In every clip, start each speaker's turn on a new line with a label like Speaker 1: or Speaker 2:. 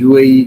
Speaker 1: UAE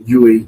Speaker 1: UAE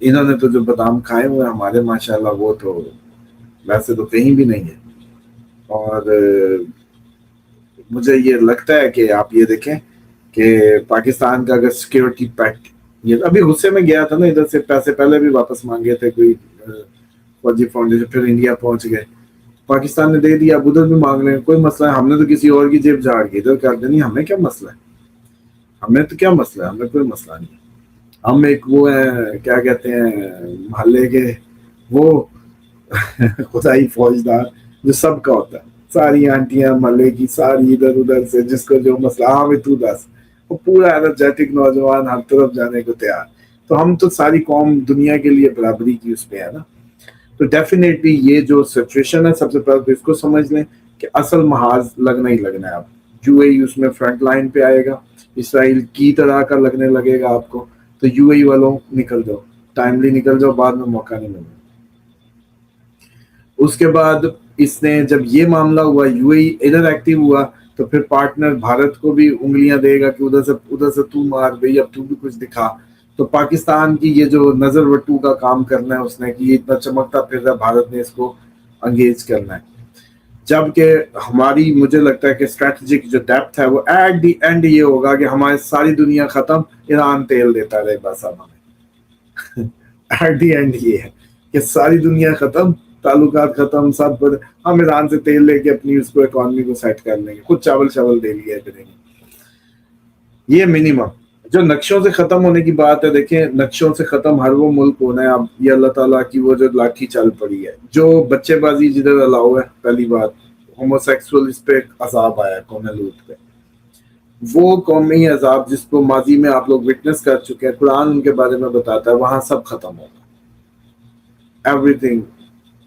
Speaker 1: انہوں نے تو جو بادام کھائے ہوئے ہیں ہمارے ماشاءاللہ وہ تو ویسے تو کہیں بھی نہیں ہے. اور مجھے یہ لگتا ہے کہ آپ یہ دیکھیں کہ پاکستان کا اگر سیکیورٹی پیکٹ، یہ ابھی غصے میں گیا تھا نا ادھر سے، پیسے پہلے بھی واپس مانگے تھے کوئی فوجی فاؤنڈیشن، پھر انڈیا پہنچ گئے، پاکستان نے دے دیا، اب ادھر بھی مانگ لیں، کوئی مسئلہ ہے. ہم نے تو کسی اور کی جیب جھاڑ کے ادھر کر دینی، ہمیں کیا مسئلہ ہے، ہمیں تو کیا مسئلہ ہے، ہمیں کوئی مسئلہ نہیں. ہم ایک وہ ہیں کیا کہتے ہیں محلے کے وہ خدائی فوجدار جو سب کا ہوتا ہے، ساری آنٹیاں محلے کی ساری ادھر ادھر سے جس کو جو مسئلہ، ہاں بھی تو دس، وہ پورا انرجیٹک نوجوان ہر طرف جانے کو تیار. تو ہم تو ساری قوم دنیا کے لیے برابری کی اس پہ ہے نا. تو ڈیفینیٹلی یہ جو سچویشن ہے، سب سے پہلے تو اس کو سمجھ لیں کہ اصل محاذ لگنا ہی لگنا ہے. اب یو اے ای اس میں فرنٹ لائن پہ آئے گا، اسرائیل کی طرح کا لگنے لگے گا آپ کو، تو یو اے ای والوں نکل جاؤ، ٹائملی نکل جاؤ، بعد میں موقع نہیں ملے. اس کے بعد اس نے جب یہ معاملہ ہوا، یو اے ای ادھر ایکٹیو ہوا، تو پھر پارٹنر بھارت کو بھی انگلیاں دے گا کہ ادھر سے تو مار بھئی، اب تو بھی کچھ دکھا. تو پاکستان کی یہ جو نظر وٹو کا کام کرنا ہے اس نے، کہ یہ اتنا چمکتا پھر رہا، بھارت نے اس کو انگیج کرنا ہے. جبکہ ہماری مجھے لگتا ہے کہ اسٹریٹجک جو ڈیپتھ ہے وہ ایٹ دی اینڈ یہ ہوگا کہ ہماری ساری دنیا ختم، ایران تیل دیتا رہے بس. اب ہمیں ایٹ دی اینڈ یہ ہے کہ ساری دنیا ختم، تعلقات ختم، سب ہم ایران سے تیل لے کے اپنی اس کو اکانومی کو سیٹ کر لیں گے، خود چاول چاول دے لیا کریں گے. یہ منیمم جو نقشوں سے ختم ہونے کی بات ہے، دیکھیں نقشوں سے ختم ہر وہ ملک ہونا ہے. اب یہ اللہ تعالیٰ کی وہ جو لاٹھی چل پڑی ہے، جو بچے بازی جدھر الاؤ ہے، پہلی بات ہومو سیکسول، اس پہ عذاب آیا قوم لوط پہ. وہ قومی عذاب جس کو ماضی میں آپ لوگ وٹنس کر چکے ہیں، قرآن ان کے بارے میں بتاتا ہے، وہاں سب ختم ہوگا ایوری تھنگ.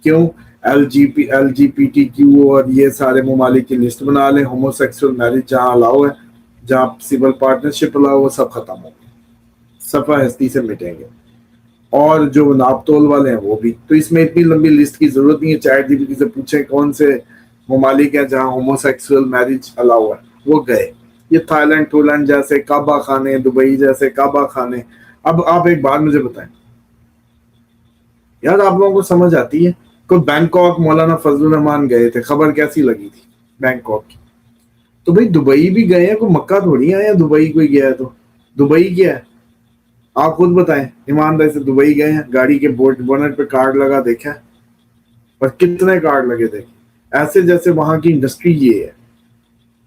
Speaker 1: کیوں؟ L G P T Q اور یہ سارے ممالک کی لسٹ بنا لیں، ہومو سیکسول میرج جہاں الاؤ ہے، جہاں سول پارٹنرشپ الاؤ، وہ سب ختم ہوگا، صفحہ ہستی سے مٹیں گے. اور جو ناپ تول والے ہیں وہ بھی. تو اس میں اتنی لمبی لسٹ کی ضرورت نہیں ہے، چیٹ جی پی ٹی سے پوچھیں کون سے ممالک ہیں جہاں ہومو سیکسول میرج الاؤ ہے، وہ گئے. یہ تھائی لینڈ ٹھو لینڈ جیسے کعبہ خانے، دبئی جیسے کعبہ خانے. اب آپ ایک بات مجھے بتائیں یار، آپ لوگوں کو سمجھ آتی ہے؟ کوئی بینکاک مولانا فضل الرحمان گئے تھے، خبر کیسی لگی تھی بینکاک کی؟ تو بھائی دبئی بھی گئے ہیں، کوئی مکہ تھوڑی آیا دبئی کوئی گیا ہے. تو دبئی کیا ہے آپ خود بتائیں ایمانداری سے. دبئی گئے ہیں، گاڑی کے بونٹ پہ کارڈ لگا دیکھا، اور کتنے کارڈ لگے دیکھے، ایسے جیسے وہاں کی انڈسٹری یہ ہے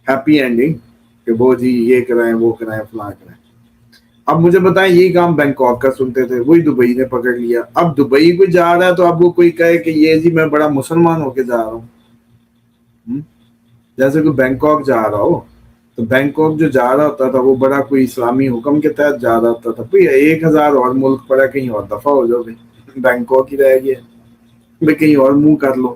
Speaker 1: ہیپی اینڈنگ کہ وہ جی یہ کرائیں وہ کرائیں فلاں کرائیں. اب مجھے بتائیں یہی کام بینکاک کا سنتے تھے، وہی دبئی نے پکڑ لیا. اب دبئی کوئی جا رہا ہے تو اب وہ کوئی کہے کہ یہ جی میں بڑا مسلمان ہو کے جا رہا ہوں. جیسے کوئی بینکاک جا رہا ہو، تو بینکاک جو جا رہا ہوتا تھا وہ بڑا کوئی اسلامی حکم کے تحت جا رہا ہوتا تھا. بھائی 1000 اور ملک پڑا، کہیں اور دفعہ ہو جاؤ، بھائی بینکاک ہی رہ گیا، بھائی کہیں اور منہ کر لو.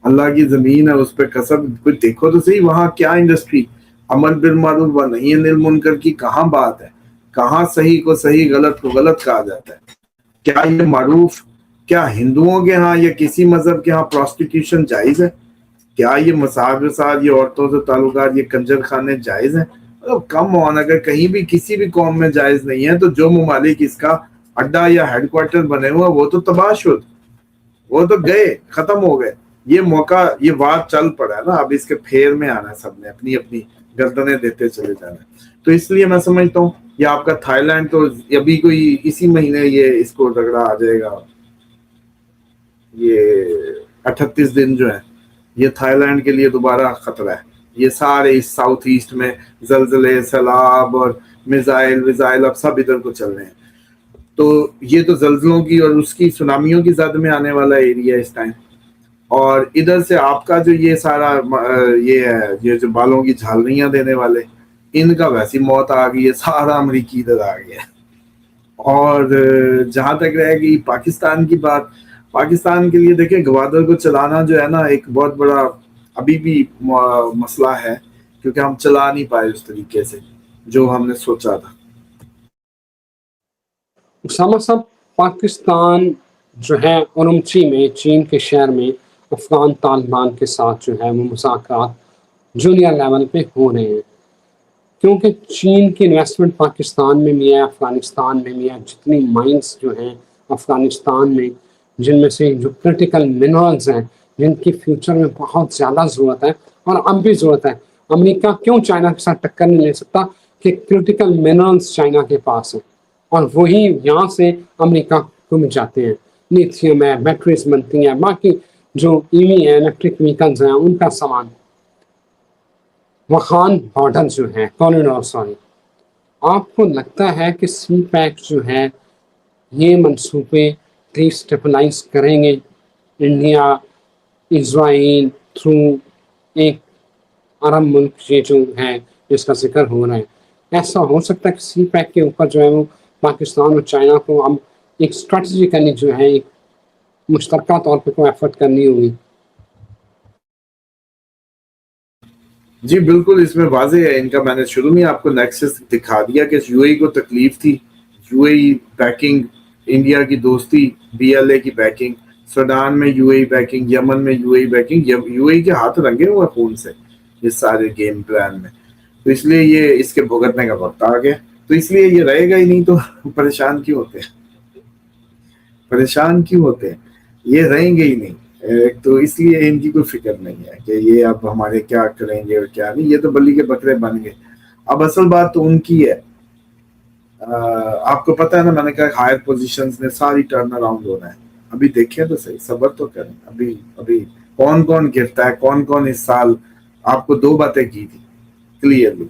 Speaker 1: اللہ کی زمین ہے، اس پہ قسم. کوئی دیکھو تو صحیح وہاں کیا انڈسٹری، امر بالمعروف و نہی عن المنکر کی کہاں بات ہے، کہاں صحیح کو صحیح غلط کو غلط کہا جاتا ہے. کیا یہ معروف، کیا ہندوؤں کے ہاں یا کسی مذہب کے ہاں پروسٹیٹیوشن جائز ہے؟ کیا یہ مساج وساج، یہ عورتوں سے تعلقات، یہ کنجر خانے جائز ہیں؟ مطلب کم آن، اگر کہیں بھی کسی بھی قوم میں جائز نہیں ہے، تو جو ممالک اس کا اڈا یا ہیڈ کوارٹر بنے ہوئے وہ تو تباہ شد، وہ تو گئے، ختم ہو گئے. یہ موقع، یہ وار چل پڑا ہے نا، اب اس کے پھیر میں آنا ہے، سب نے اپنی اپنی گردنیں دیتے چلے جانا ہے. تو اس لیے میں سمجھتا ہوں یہ آپ کا تھائی لینڈ تو ابھی کوئی اسی مہینے یہ اس کو رگڑا آ جائے گا. یہ 38 دن جو ہے یہ تھائی لینڈ کے لیے دوبارہ خطرہ ہے. یہ سارے اس ساؤتھ ایسٹ میں زلزلے، سیلاب اور میزائل اب سب ادھر کو چل رہے ہیں. تو یہ تو زلزلوں کی اور اس کی سونامیوں کی زد میں آنے والا ایریا اس ٹائم. اور ادھر سے آپ کا جو یہ سارا یہ ہے، یہ جو بالوں کی جھالریاں دینے والے، ان کا ویسی موت آ گئی ہے، سارا امریکی ادھر آ گیا ہے. اور جہاں تک رہے گی پاکستان کی بات، پاکستان کے لیے دیکھیں گوادر کو چلانا جو ہے نا ایک بہت بڑا ابھی بھی مسئلہ ہے، کیونکہ ہم چلا نہیں پائے اس طریقے سے جو ہم نے سوچا تھا.
Speaker 2: اسامہ صاحب، پاکستان جو ہے اورمچی میں چین کے شہر میں افغان طالبان کے ساتھ جو ہے وہ مذاکرات جونیئر لیول پہ ہو رہے ہیں، کیونکہ چین کی انویسٹمنٹ پاکستان میں بھی ہے، افغانستان میں بھی ہے. جتنی مائنس جو ہیں افغانستان میں، جن میں سے جو کرٹیکل منرلز ہیں جن کی فیوچر میں بہت زیادہ ضرورت ہے اور اب بھی ضرورت ہے. امریکہ کیوں چائنا کے ساتھ ٹکر نہیں لے سکتا کہ کرٹیکل منرلز چائنا کے پاس ہیں اور وہی یہاں سے امریکہ کو بھی جاتے ہیں. لیتھیم ہے، بیٹریز بنتی ہیں، باقی جو ای وی ہے، الیکٹرک وہیکلز ہیں، ان کا سامان. وخان بارڈر جو ہے، کوریڈور سوری، آپ کو لگتا ہے کہ سی پیک جو ہے یہ منصوبے ڈی اسٹیبلائز کریں گے انڈیا اسرائیل تھرو ایک عرب ملک یہ جو ہے جس کا ذکر ہو رہا ہے؟ ایسا ہو سکتا ہے کہ سی پیک کے اوپر جو ہے وہ پاکستان اور چائنا کو اب ایک اسٹریٹجیکلی جو ہے ایک مشترکہ طور پہ کوئی ایفرٹ کرنی ہوگی؟
Speaker 1: جی بالکل، اس میں واضح ہے ان کا. میں نے شروع میں آپ کو نیکسس دکھا دیا کہ یو اے کو تکلیف تھی. یو اے بیکنگ، انڈیا کی دوستی، بی ایل اے کی بیکنگ، سوڈان میں یو اے بیکنگ، یمن میں یو اے بیکنگ، یو اے کے ہاتھ رنگے ہوئے خون سے اس سارے گیم پلان میں. تو اس لیے یہ اس کے بھگتنے کا وقت آ گیا. تو اس لیے یہ رہے گا ہی نہیں. تو پریشان کیوں ہوتے ہیں؟ پریشان کیوں ہوتے ہیں؟ یہ رہیں گے ہی نہیں. تو اس لیے ان کی کوئی فکر نہیں ہے کہ یہ اب ہمارے کیا کریں گے اور کیا نہیں. یہ تو بلی کے بکرے بن گئے. اب اصل بات تو ان کی ہے. آپ کو پتا ہے نا، میں نے کہا ہائر پوزیشنز نے ساری ٹرن اراؤنڈ ہونا ہے. ابھی دیکھیں تو صحیح، صبر تو کریں. ابھی کون کون گرتا ہے، کون کون اس سال. آپ کو 2 باتیں کی تھی کلیئرلی.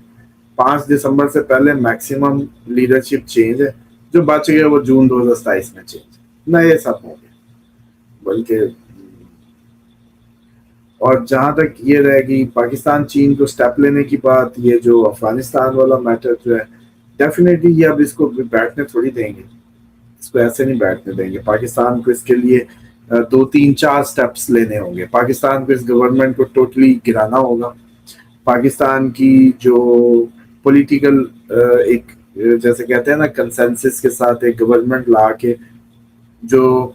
Speaker 1: 5 دسمبر سے پہلے میکسیمم لیڈرشپ چینج ہے، جو بچ گیا وہ جون 2027 میں چینج. نئے سب ہوں گے بلکہ. اور جہاں تک یہ رہے گی پاکستان چین کو سٹیپ لینے کی بات، یہ جو افغانستان والا میٹر جو ہے، ڈیفینیٹلی یہ اب اس کو بیٹھنے تھوڑی دیں گے. اس کو ایسے نہیں بیٹھنے دیں گے. پاکستان کو اس کے لیے 2 3 4 سٹیپس لینے ہوں گے. پاکستان کو اس گورنمنٹ کو ٹوٹلی گرانا ہوگا. پاکستان کی جو پولیٹیکل ایک جیسے کہتے ہیں نا کنسنسس کے ساتھ ایک گورنمنٹ لا کے جو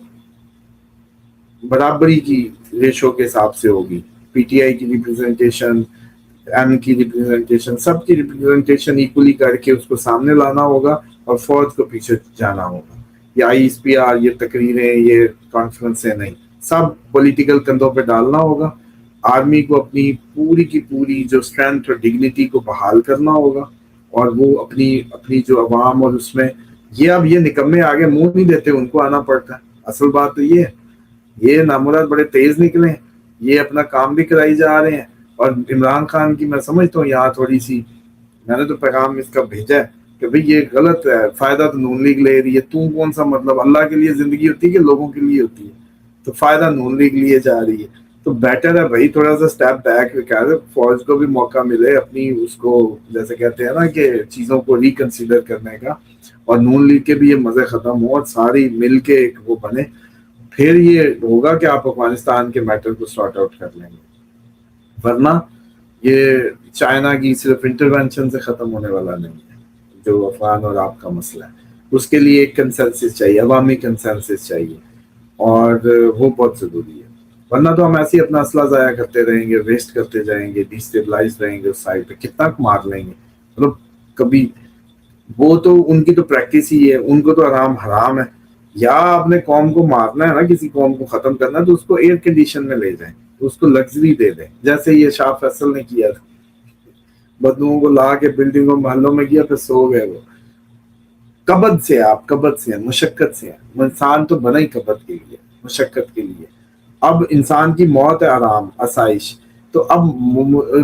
Speaker 1: برابری کی ریشو کے حساب سے ہوگی. پی ٹی آئی کی ریپرزنٹیشن، ایم کی ریپرزنٹیشن، سب کی ریپرزنٹیشن ایکولی کر کے اس کو سامنے لانا ہوگا اور فوج کو پیچھے جانا ہوگا. یہ آئی ایس پی آر، یہ تقریریں، یہ کانفرنسیں نہیں، سب پولیٹیکل کندھوں پہ ڈالنا ہوگا. آرمی کو اپنی پوری کی پوری جو اسٹرینتھ اور ڈگنیٹی کو بحال کرنا ہوگا. اور وہ اپنی جو عوام اور اس میں اب یہ نکمے آگے منہ نہیں دیتے، ان کو آنا پڑتا ہے. اصل بات تو یہ ہے. یہ نامراد بڑے تیز نکلے ہیں، یہ اپنا کام بھی کرائی جا رہے ہیں. اور عمران خان کی میں سمجھتا ہوں یہاں تھوڑی سی، میں نے تو پیغام اس کا بھیجا ہے کہ بھئی یہ غلط ہے. فائدہ تو نون لیگ لے رہی ہے. تو کون سا مطلب، اللہ کے لیے زندگی ہوتی ہے کہ لوگوں کے لیے ہوتی ہے؟ تو فائدہ نون لیگ لیے جا رہی ہے. تو بیٹر ہے بھائی تھوڑا سا سٹیپ بیک کر، فوج کو بھی موقع ملے اپنی اس کو جیسے کہتے ہیں نا کہ چیزوں کو ریکنسیڈر کرنے کا. اور نون لیگ کے بھی یہ مزے ختم ہو اور ساری مل کے ایک وہ بنے. پھر یہ ہوگا کہ آپ افغانستان کے میٹر کو سارٹ آؤٹ کر لیں گے. ورنہ یہ چائنا کی صرف انٹرونشن سے ختم ہونے والا نہیں ہے. جو افغان اور آپ کا مسئلہ ہے اس کے لیے ایک کنسنسس چاہیے، عوامی کنسنسس چاہیے، اور وہ بہت ضروری ہے. ورنہ تو ہم ایسے ہی اپنا اسلحہ ضائع کرتے رہیں گے، ویسٹ کرتے جائیں گے، ڈی اسٹیبلائز رہیں گے. اس سائڈ پہ کتنا مار لیں گے. مطلب کبھی وہ تو ان کی تو پریکٹس ہی ہے. ان کو تو آرام حرام ہے. یا آپ نے قوم کو مارنا ہے نا، کسی قوم کو ختم کرنا ہے، تو اس کو ایئر کنڈیشن میں لے جائیں، اس کو لگژری دے دیں. جیسے یہ شاہ فیصل نے کیا تھا، بدوؤں کو لا کے بلڈنگوں محلوں میں کیا، پھر سو گئے. وہ قبض سے، آپ قبض سے ہیں، مشقت سے ہیں. انسان تو بنا ہی قبض کے لیے، مشقت کے لیے. اب انسان کی موت ہے آرام، آسائش. تو اب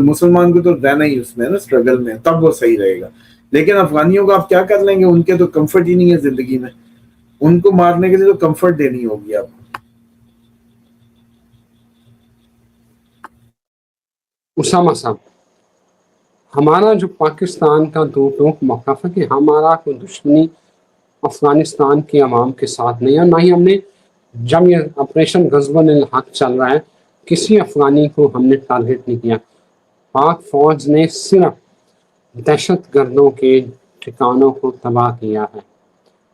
Speaker 1: مسلمان کو تو رہنا ہی اس میں نا اسٹرگل میں، تب وہ صحیح رہے گا. لیکن افغانیوں کو آپ کیا کر لیں گے؟ ان کے تو کمفرٹ ہی نہیں ہے زندگی میں. ان کو مارنے کے لیے تو کمفرٹ دینی ہوگی آپ.
Speaker 2: اسامہ صاحب، ہمارا جو پاکستان کا دو ٹوک موقف ہے کہ ہمارا کوئی دشمنی افغانستان کے عوام کے ساتھ نہیں ہے، نہ ہی ہم نے، جب یہ آپریشن غزوہ الحق چل رہا ہے، کسی افغانی کو ہم نے ٹارگٹ نہیں کیا. پاک فوج نے صرف دہشت گردوں کے ٹھکانوں کو تباہ کیا ہے.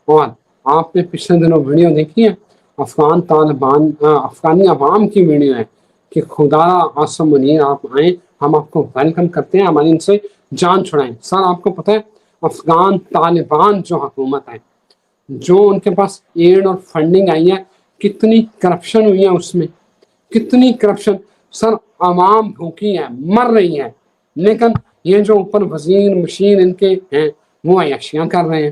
Speaker 2: اور آپ نے پچھلے دنوں ویڈیو دیکھی ہے، افغانی عوام کی ویڈیو ہے کہ خدا عاصم منیر آپ آئیں، ہم آپ کو ویلکم کرتے ہیں، ہماری ان سے جان چھڑائیں. سر آپ کو پتہ ہے افغان طالبان جو حکومت ہے جو ان کے پاس ایڈ اور فنڈنگ آئی ہے کتنی کرپشن ہوئی ہے اس میں, کتنی کرپشن. سر عوام بھوکی ہے, مر رہی ہے, لیکن یہ جو اوپر وزیر مشین ان کے ہیں وہ عیاشیاں کر رہے ہیں.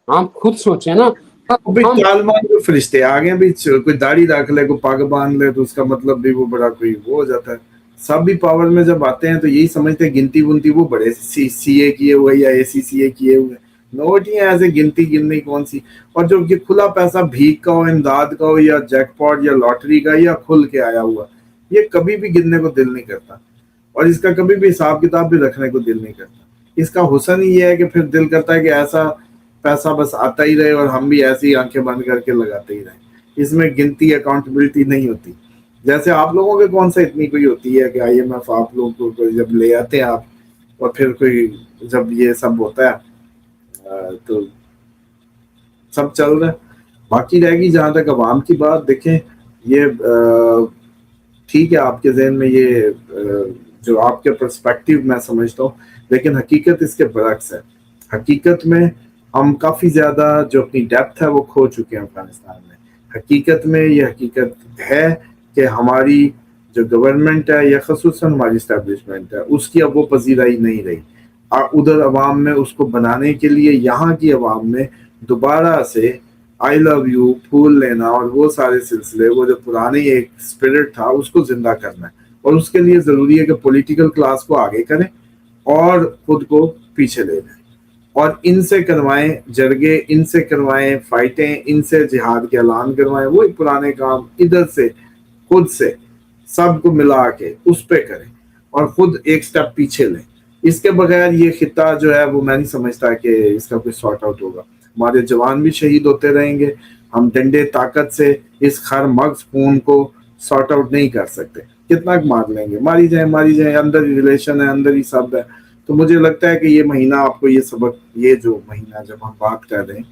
Speaker 2: آپ خود سوچیں نا.
Speaker 1: بھائی طالبان کے فرشتے آ گئے بھی, کوئی داڑھی رکھ لے, کوئی پگ باندھ لے تو اس کا مطلب بھی وہ بڑا کوئی وہ ہو جاتا ہے. سب بھی پاور میں جب آتے ہیں تو یہی سمجھتے ہیں گنتی ونتی وہ بڑے سی اے کیے ہوئے یا اے سی اے کیے ہوئے. نوٹ ہی ہیں ایسے گنتی گننی کون سی. اور جو یہ کھلا پیسہ بھیک کا ہو, امداد کا ہو, یا جیک پاٹ یا لاٹری کا, یا کھل کے آیا ہوا, یہ کبھی بھی گننے کو دل نہیں کرتا, اور اس کا کبھی بھی حساب کتاب بھی رکھنے کو دل نہیں کرتا. اس کا حسن ہی یہ ہے کہ پھر دل کرتا ہے کہ ایسا پیسہ بس آتا ہی رہے اور ہم بھی ایسی آنکھیں بند کر کے لگاتے ہی رہیں. اس میں گنتی اکاؤنٹیبلٹی نہیں ہوتی. جیسے آپ لوگوں کے کون سا اتنی کوئی ہوتی ہے کہ آئی ایم ایف آپ لوگوں کو جب لے آتے ہیں آپ, اور پھر کوئی جب یہ سب ہوتا ہے تو سب چل رہا ہے. باقی رہے گی جہاں تک عوام کی بات, دیکھیں یہ ٹھیک ہے آپ کے ذہن میں یہ جو آپ کے پرسپیکٹیو میں سمجھتا ہوں, لیکن حقیقت اس کے برعکس ہے. حقیقت میں ہم کافی زیادہ جو اپنی ڈیپتھ ہے وہ کھو چکے ہیں افغانستان میں. حقیقت میں یہ حقیقت ہے کہ ہماری جو گورنمنٹ ہے یا خصوصاً ہماری اسٹیبلشمنٹ ہے اس کی اب وہ پذیرائی نہیں رہی. ادھر عوام میں اس کو بنانے کے لیے یہاں کی عوام میں دوبارہ سے آئی لو یو پھول لینا اور وہ سارے سلسلے, وہ جو پرانی ایک اسپرٹ تھا اس کو زندہ کرنا ہے. اور اس کے لیے ضروری ہے کہ پولیٹیکل کلاس کو آگے کریں اور خود کو پیچھے لے جائیں, اور ان سے کروائیں جرگے, ان سے کروائیں فائٹیں, ان سے جہاد کے اعلان کروائیں. وہی پرانے کام ادھر سے خود سے سب کو ملا کے اس پہ کریں اور خود ایک سٹیپ پیچھے لیں. اس کے بغیر یہ خطہ جو ہے وہ میں نہیں سمجھتا کہ اس کا کوئی سارٹ آؤٹ ہوگا. ہمارے جوان بھی شہید ہوتے رہیں گے, ہم ڈنڈے طاقت سے اس خر مغز خون کو سارٹ آؤٹ نہیں کر سکتے. کتنا مار لیں گے, ماری جائیں, اندر ہی ریلیشن ہے, اندر ہی سب ہے. تو مجھے لگتا ہے کہ یہ مہینہ آپ کو یہ سبق, یہ جو مہینہ جب ہم بات کر رہے ہیں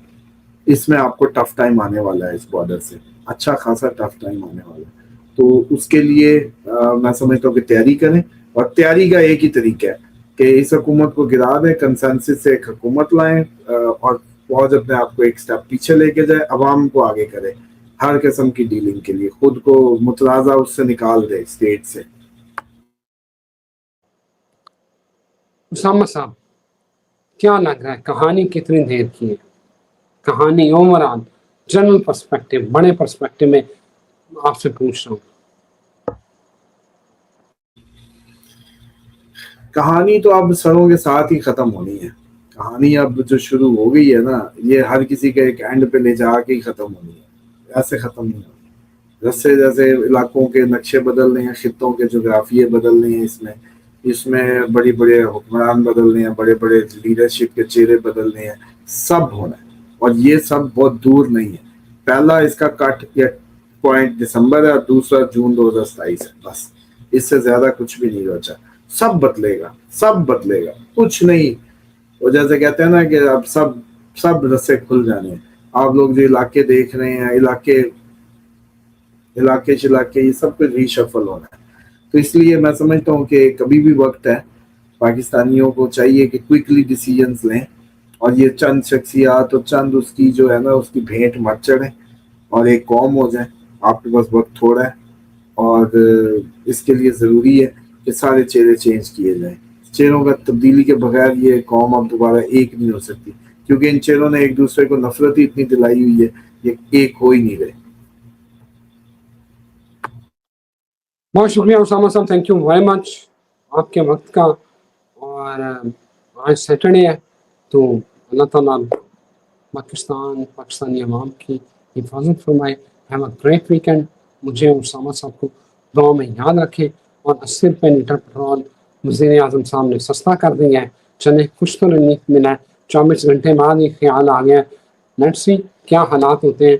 Speaker 1: اس میں آپ کو ٹف ٹائم آنے والا ہے. اس بارڈر سے اچھا خاصا ٹف ٹائم آنے والا ہے. تو اس کے لیے میں سمجھتا ہوں کہ تیاری کریں, اور تیاری کا ایک ہی طریقہ ہے کہ اس حکومت کو گرا دیں, کنسنسس سے ایک حکومت لائیں, اور فوج اپنے آپ کو ایک سٹیپ پیچھے لے کے جائے, عوام کو آگے کرے ہر قسم کی ڈیلنگ کے لیے, خود کو متنازع اس سے نکال دے اسٹیٹ سے.
Speaker 2: اسامہ صاحب کیا لگ رہا ہے کہانی کتنی دیر کی ہے؟ کہانی اوورآل جنرل پرسپیکٹو, بڑے پرسپیکٹو میں آپ سے پوچھ رہا ہوں.
Speaker 1: کہانی تو اب سروں کے ساتھ ہی ختم ہونی ہے. کہانی اب جو شروع ہو گئی ہے نا, یہ ہر کسی کے ایک اینڈ پہ لے جا کے ہی ختم ہونی ہے, ایسے ختم نہیں ہونی. جیسے جیسے علاقوں کے نقشے بدل رہے ہیں, خطوں کے جغرافیے بدل رہے ہیں, اس میں بڑی بڑے حکمران بدل رہے ہیں, بڑے بڑے لیڈرشپ کے چہرے بدل رہے ہیں, سب ہونا ہے. اور یہ سب بہت دور نہیں ہے. پہلا اس کا کٹ یا پوائنٹ دسمبر ہے, اور دوسرا جون 2027 ہے. بس اس سے زیادہ کچھ بھی نہیں بچا. سب بدلے گا, سب بدلے گا, کچھ نہیں. وہ جیسے کہتے ہیں نا کہ اب سب رسے کھل جانے ہیں. آپ لوگ جو علاقے دیکھ رہے ہیں, علاقے یہ سب کچھ ری شفل ہونا ہے. تو اس لیے میں سمجھتا ہوں کہ کبھی بھی وقت ہے, پاکستانیوں کو چاہیے کہ کوئکلی ڈیسیجنز لیں, اور یہ چند شخصیات اور چند اس کی جو ہے نا اس کی بھینٹ مت چڑھیں اور ایک قوم ہو جائیں. آپ کے پاس وقت تھوڑا ہے, اور اس کے لیے ضروری ہے کہ سارے چہرے چینج کیے جائیں. چہروں کا تبدیلی کے بغیر یہ قوم اب دوبارہ ایک نہیں ہو سکتی, کیونکہ ان چہروں نے ایک دوسرے کو نفرت ہی اتنی دلائی ہوئی ہے, یہ ایک ہو ہی نہیں رہے.
Speaker 2: بہت شکریہ اسامہ صاحب, تھینک یو ویری مچ آپ کے وقت کا. اور آج سیٹرڈے ہے, تو اللہ تعالیٰ پاکستانی عوام کی حفاظت فرمائے. Have a great weekend. مجھے اور اسامہ صاحب کو دعا میں یاد رکھے. اور 80 روپے لیٹر پیٹرول وزیر اعظم صاحب نے سستا کر دیا ہے. چلے کچھ تو ریلیف ملا ہے. 24 گھنٹے بعد یہ خیال آ گیا. لیٹس سی کیا حالات ہوتے ہیں.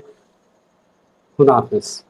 Speaker 2: خدا حافظ.